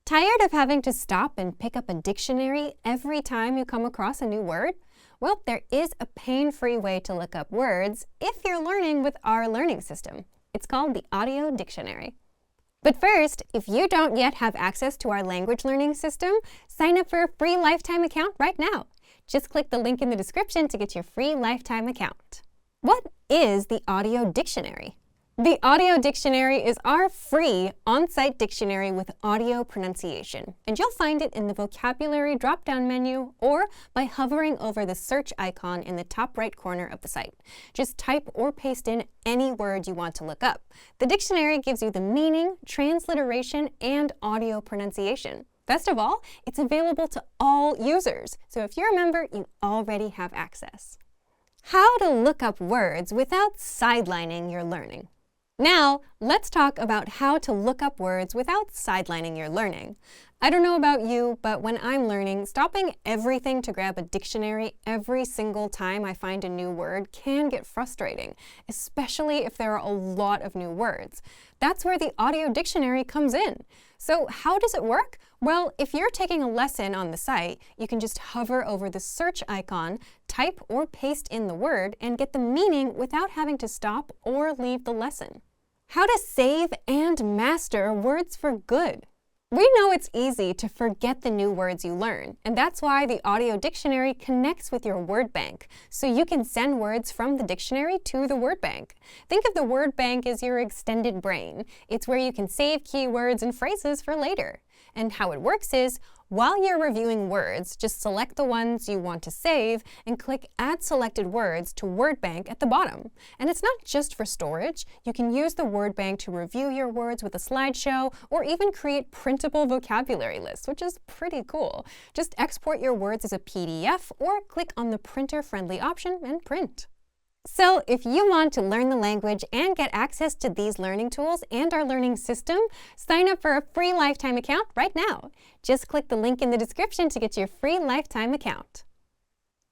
Tired of having to stop and pick up a dictionary every time you come across a new word? Well, there is a pain-free way to look up words if you're learning with our learning system. It's called the Audio Dictionary. But first, if you don't yet have access to our language learning system, sign up for a free lifetime account right now. Just click the link in the description to get your free lifetime account. What is the Audio Dictionary? The Audio Dictionary is our free on-site dictionary with audio pronunciation, and you'll find it in the vocabulary drop-down menu or by hovering over the search icon in the top right corner of the site. Just type or paste in any word you want to look up. The dictionary gives you the meaning, transliteration, and audio pronunciation. Best of all, it's available to all users, so if you're a member, you already have access. How to look up words without sidelining your learning. Now, let's talk about how to look up words without sidelining your learning. I don't know about you, but when I'm learning, stopping everything to grab a dictionary every single time I find a new word can get frustrating, especially if there are a lot of new words. That's where the Audio Dictionary comes in. So how does it work? Well, if you're taking a lesson on the site, you can just hover over the search icon, type or paste in the word, and get the meaning without having to stop or leave the lesson. How to save and master words for good. We know it's easy to forget the new words you learn, and that's why the Audio Dictionary connects with your word bank, so you can send words from the dictionary to the word bank. Think of the word bank as your extended brain. It's where you can save keywords and phrases for later. And how it works is, while you're reviewing words, just select the ones you want to save and click Add Selected Words to Word Bank at the bottom. And it's not just for storage. You can use the Word Bank to review your words with a slideshow or even create printable vocabulary lists, which is pretty cool. Just export your words as a PDF or click on the printer-friendly option and print. So if you want to learn the language and get access to these learning tools and our learning system, sign up for a free lifetime account right now. Just click the link in the description to get your free lifetime account.